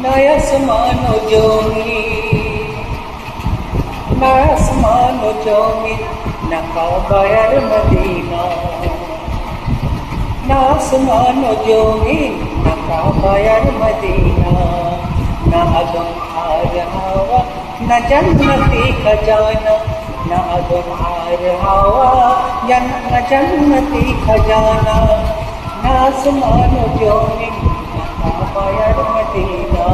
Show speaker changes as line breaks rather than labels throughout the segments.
না আসমান ও জমিন, না আসমান ও জমিন, না কাবা আর মদিনা। না আসমান ও জমিন, না কাবা আর মদিনা। না আদম আর হাওয়া, না জন্নতি খজানা। না আদম আর হাওয়া, না জন্নতি খজানা। না আসমান ও জমিন, না কাবা আর মদিনা।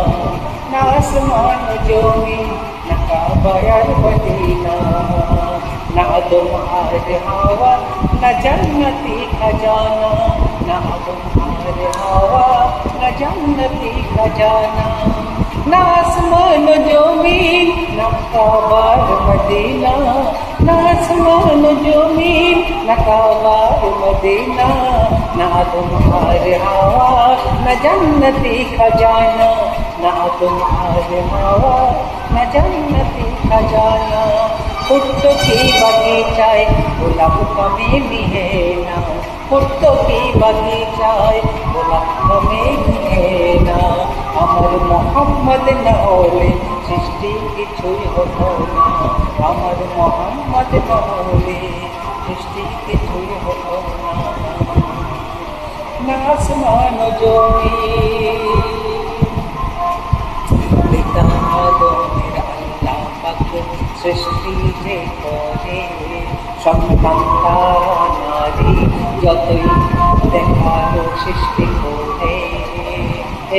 না আসমান ও জমিন, না কাবা আর মদিনা। না আদম আর হাওয়া, না জন্নতি খজানা। না আদম আর হাওয়া, না জন্নতি খজানা। না আসমান ও জমিন, না কাবা আর মদিনা। না আসমান ও জমিন, না কাবা আর মদিনা। না আদম আর হাওয়া, না জন্নতি খজানা। না আদম আর হাওয়া, না জন্নতি খজানা। ফুটতো কি বাগিচায় গোলাপ কমে है ना। ফুটতো কি বাগিচায় গোলাপ কমে है না। আমার মোহাম্মদ না হলে সৃষ্টি কিছুই হতো না। আমার মোহাম্মদ না হলে সৃষ্টি কিছুই হতো না। না আসমান ও জমিন, পিতা আদমের আল্লাহ পাক সৃষ্টি যে করে। সন্তান তারা নারী যতই দেখালো সৃষ্টি করে।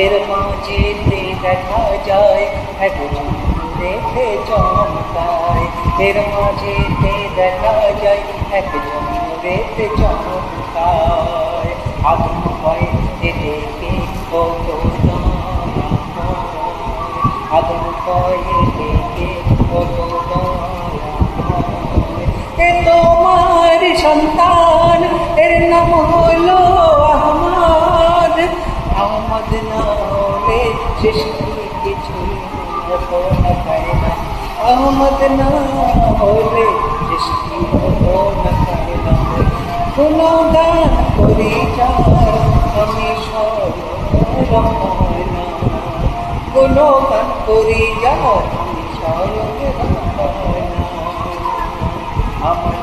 এর মাঝেতে দেখা যায় একজন রেখে চমকায়। এর মাঝেতে দেখা যায় একজন রেখে চমকায়। আদম হয় দেখে কত আদম কয়ে দেখে কত এ তোমার সন্তান, এর নাম হলো আহমদ। আহমদ না হলে সৃষ্টি কিছুই হতো না, তাই না। আহমদ না হলে সৃষ্টি হতো না, তাই না। গুণগান করি যার আমি স্মরণ হয় না। গুণগান করি যার আমি স্মরণ হয় না। আমার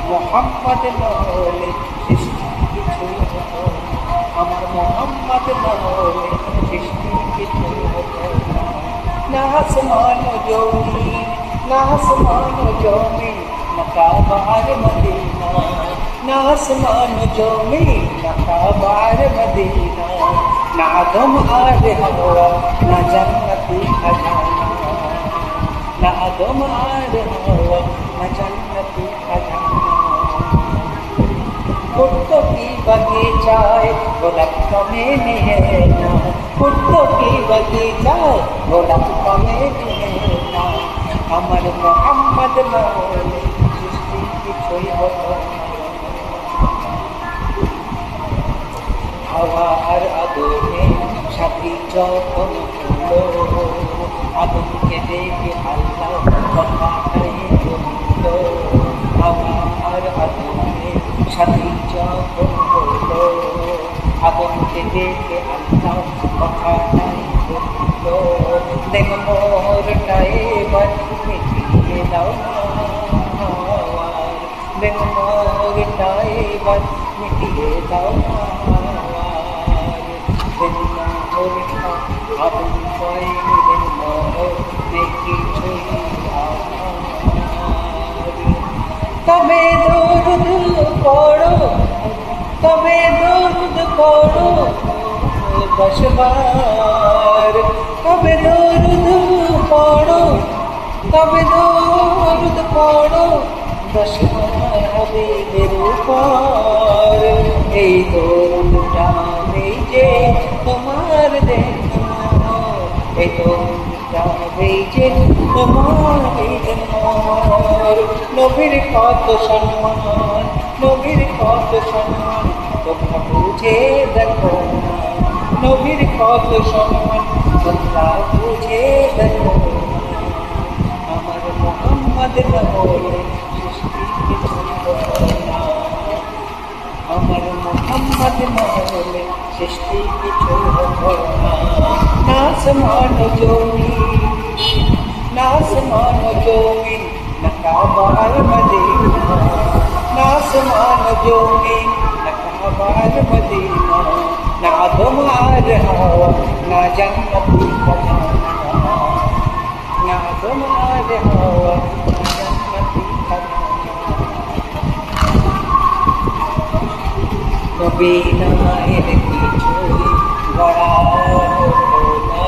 মোহাম্মদ না হলে সৃষ্টি কিছুই হতো না। আমার মোহাম্মদ না হলে সৃষ্টি কিছুই হতো না। না আসমান ও জমিন, না আসমান ও জমিন, না কাবা আর মদিনা। না আসমান ও জমিন, না কাবা আর মদিনা। না আদম আর হাওয়া, না জন্নতি খজানা। না আদম আর হাওয়া, না জন্নতি খজানা। ফুটতো কি বাগিচায় গোলাপ কমে है ना। ফুটতো কি বাগিচায় গোলাপ কমে है না। আমার মোহাম্মদ না হলে সৃষ্টি কিছুই হতো না। হাওয়া আর আদমের সাথী যখন হলো, আদমকে দেখে আল্লাহ কথাটাই বলল। হাওয়া আর আদমের সাথী যখন হলো, আদমকে দেখে আল্লাহ কথাটাই বলল। দেখ মোরটা এবার মিটিয়ে দাও না। দেখ মোরটা এবার মিটিয়ে দাও না। আদম কয়ে কিছুই তবে দরুদ পড়ো, তবে দরুদ পড়ো 10 বার। তবে দরুদ পড়ো, তবে দরুদ পড়ো 10 বার হাবিবের উপর। এই দরুদটা এই যে তোমার দেখানো, এই দরুদটা এই যে তোমার দেখানোর। নবীর কত সম্মান, নবীর কত সম্মান, তোমরা বুঝে দেখো না। নবীর কত সম্মান, তোমরা বুঝে দেখো না। আমার মোহাম্মদ না হলে সৃষ্টি কিছুই হতো না। আমার মোহাম্মদ না হলে সৃষ্টি কিছু হতো না। না আসমান জমিন, না আসমান জমিন, না কাবা আর মদিনা, না আসমান জমিন, না কাবা আর মদিনা, না আদম আর হাওয়া, না জান্নাতি খাজানা, না আদম আর হাওয়া, না জান্নাতি খাজানা। নবী নামের কিছুই গড়া হতো না,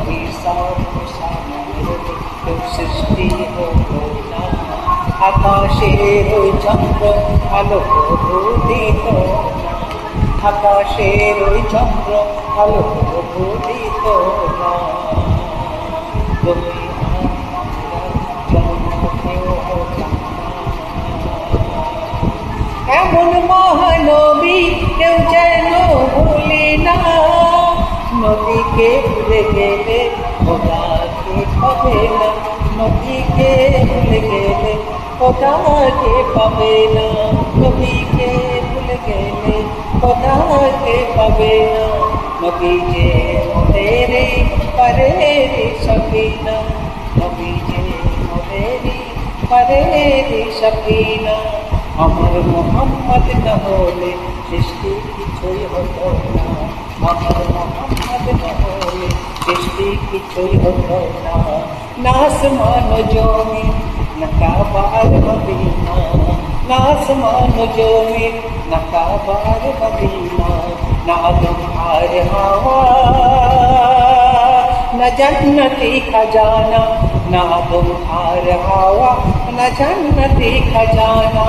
হিসাব সামানের কেউ সৃষ্টি হতো না। আকাশের ওই চন্দ্র আলো দিত না, আকাশের ওই চন্দ্র আলো দিত না। তুমি এমন মহানবী কেউ যেন ভুলি না, নবীকে ভুলে গেলে খোদাকে পাবে না, নবীকে ভুলে গেলে খোদাকে পাবে না, নবীকে ভুলে গেলে খোদাকে পাবে না। নবী যে মোদেরই পরেরই সখিনা, নবী যে মোদেরই পরেরই সখিনা। আমার মোহাম্মদ না হলে সৃষ্টি কিছুই হতো না, আমার মোহাম্মদ না হলে সৃষ্টি কিছুই হতো না। না আসমান জমিন, না কাবা আর মদিনা, না আসমান জমিন, না কাবা আর মদিনা, না আদম আর হাওয়া, না জান্নাতি খাজানা, না আদম আর হাওয়া, না জান্নাতি খাজানা।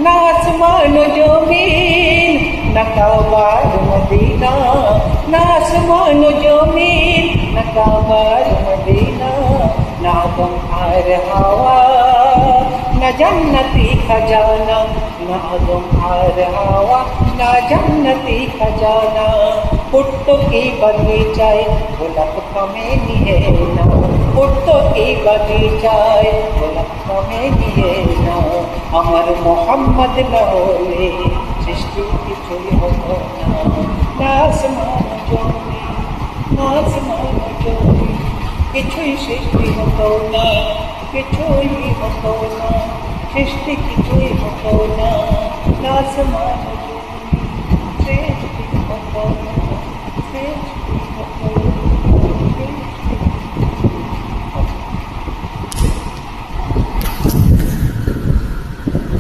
না আসমান জমিন, না কাবা আর মদিনা, না আসমান জমিন, না কাবা আর মদিনা, না আদম আর হাওয়া, না জান্নাতি খাজানা, না আদম আর হাওয়া, না জান্নাতি খাজানা। পুট্টো की बगीचाए गोलाप में निये ना, पुट्टो की बगीचाए गोलाप में निये ना। আমার মোহাম্মদ না হলে সৃষ্টি কিছুই হতো না, না আসমান জমিন, না আসমান জমিন, কিছুই সৃষ্টি হতো না, কিছুই হতো না, সৃষ্টি কিছুই হতো না, না আসমান জমিন, সৃষ্টি হতো না, সৃষ্টি